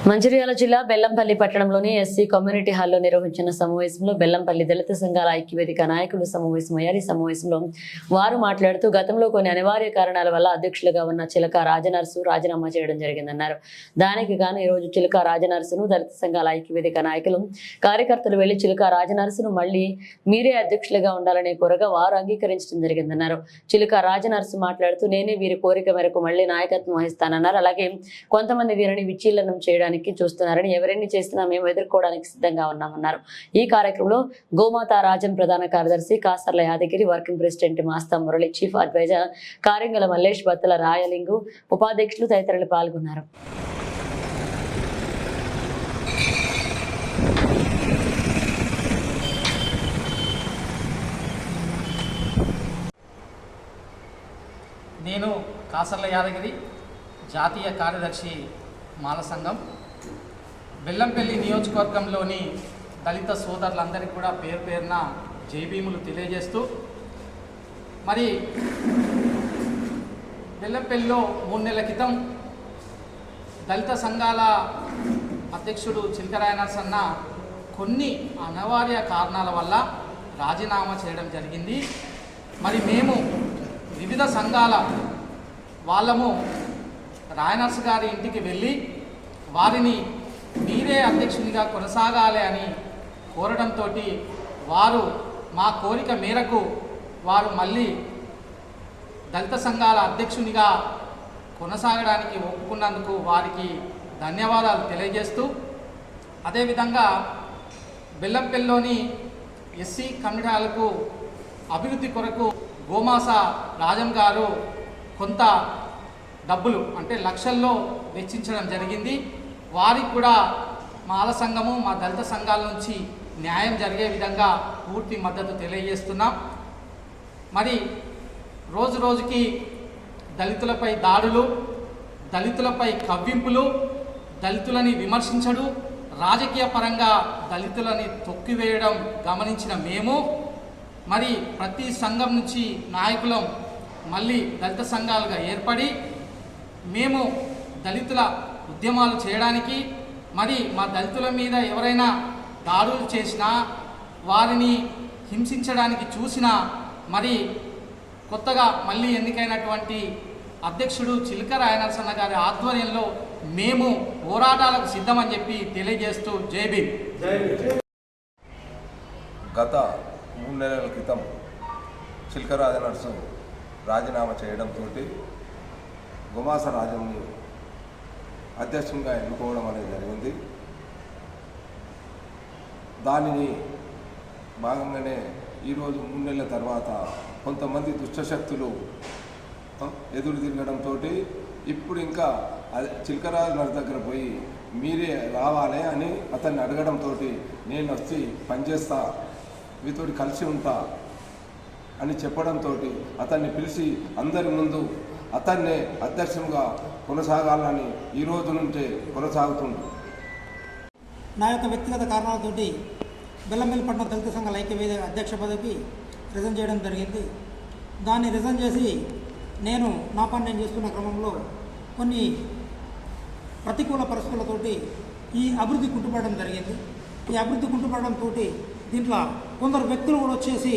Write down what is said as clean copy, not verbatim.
మంచిర్యాల జిల్లా బెల్లంపల్లి పట్టణంలోని SC community హాల్లో నిర్వహించిన సమావేశంలో బెల్లంపల్లి దళిత సంఘాల ఐక్యవేదిక నాయకులు సమావేశమయ్యారు. ఈ సమావేశంలో వారు మాట్లాడుతూ గతంలో కొన్ని అనివార్య కారణాల వల్ల అధ్యక్షులుగా ఉన్న చిలక రాజనర్సు రాజీనామా చేయడం జరిగిందన్నారు. దానికి గాను ఈ రోజు చిలక రాజనర్సును దళిత సంఘాల ఐక్యవేదిక నాయకులు కార్యకర్తలు వెళ్లి చిలక రాజనర్సును మళ్లీ మీరే అధ్యక్షులుగా ఉండాలనే కోరగా వారు అంగీకరించడం జరిగిందన్నారు. చిలక రాజనర్సు మాట్లాడుతూ నేనే వీరి కోరిక మేరకు మళ్లీ నాయకత్వం వహిస్తానన్నారు. అలాగే కొంతమంది వీరిని విచ్ఛిన్నం చేయడానికి చూస్తున్నారని, ఎవరెన్ని చేసినా మేము ఎదుర్కోవడానికి సిద్ధంగా ఉన్నామన్నారు. ఈ కార్యక్రమంలో గోమాత రాజన్ ప్రధాన కార్యదర్శి, Kasarla Yadagiri working president Masta Murali, chief adviser Karingala Mallesh, Battula Rayalingu, ఉపాధ్యక్షులు తదితరులు పాల్గొన్నారు. నేను కాసర్ల యాదగిరి, జాతీయ కార్యదర్శి మాల సంఘం. బెల్లంపల్లి నియోజకవర్గంలోని దళిత సోదరులందరికీ కూడా పేరు పేరున జైభీములు తెలియజేస్తూ, మరి బెల్లంపల్లిలో 3 నెలల క్రితం దళిత సంఘాల అధ్యక్షుడు చిలకరాయ నరసన్న కొన్ని అనివార్య కారణాల వల్ల రాజీనామా చేయడం జరిగింది. మరి మేము వివిధ సంఘాల వాళ్ళము రాయనర్స్ గారి ఇంటికి వెళ్ళి వారిని మీరే అధ్యక్షునిగా కొనసాగాలి అని కోరడంతో వారు మా కోరిక మేరకు వారు మళ్ళీ దళిత సంఘాల అధ్యక్షునిగా కొనసాగడానికి ఒప్పుకున్నందుకు వారికి ధన్యవాదాలు తెలియజేస్తూ, అదేవిధంగా బెల్లంపల్లిలోని ఎస్సీ కమ్యూనిటీలకు అభివృద్ధి కొరకు గోమాస రాజన్ గారు కొంత డబ్బులు అంటే లక్షల్లో వెచ్చించడం జరిగింది. వారికి కూడా మాల సంఘము, మా దళిత సంఘాల నుంచి న్యాయం జరిగే విధంగా పూర్తి మద్దతు తెలియజేస్తున్నాం. మరి రోజు రోజుకి దళితులపై దాడులు, దళితులపై కవ్వింపులు, దళితులని విమర్శించడం, రాజకీయ పరంగా దళితులని తొక్కివేయడం గమనించిన మేము మరి ప్రతి సంఘం నుంచి నాయకులం మళ్ళీ దళిత సంఘాలుగా ఏర్పడి మేము దళితుల ఉద్యమాలు చేయడానికి, మరి మా దళితుల మీద ఎవరైనా దాడులు చేసినా, వారిని హింసించడానికి చూసినా, మరి కొత్తగా మళ్ళీ ఎన్నికైనటువంటి అధ్యక్షుడు చిలక రాయనరసన్న గారి ఆధ్వర్యంలో మేము పోరాటాలకు సిద్ధమని చెప్పి తెలియజేస్తూ జై భీమ్. గత 3 నెలల క్రితం చిలక రాజనర్సు రాజీనామా చేయడంతో గుమాస రాజన్ని అధ్యక్షంగా ఎన్నుకోవడం అనేది జరిగింది. దానిని భాగంగానే ఈరోజు 3 నెలల తర్వాత కొంతమంది దుష్టశక్తులు ఎదురు తిరగడంతో ఇప్పుడు ఇంకా చిలకరాజు నర్ దగ్గర పోయి మీరే రావాలి అని అతన్ని అడగడంతో నేను వచ్చి పనిచేస్తా, మీతో కలిసి ఉంటా అని చెప్పడంతో అతన్ని పిలిచి అందరి ముందు అతన్నే అధ్యక్షునిగా కొనసాగాలని ఈ రోజు నుంచే కొనసాగుతుంది. నా యొక్క వ్యక్తిగత కారణాలతోటి బెల్లంపల్లి పట్టణ దళిత సంఘాల ఐక్యవేదిక అధ్యక్ష పదవికి రిజైన్ చేయడం జరిగింది. దాన్ని రిజైన్ చేసి నేను నా పని నేను చేస్తున్న క్రమంలో కొన్ని ప్రతికూల పరిస్థితులతోటి ఈ అభివృద్ధి కుంటుపడడం జరిగింది. ఈ అభివృద్ధి కుంటుపడడంతో దీంట్లో కొందరు వ్యక్తులు కూడా వచ్చేసి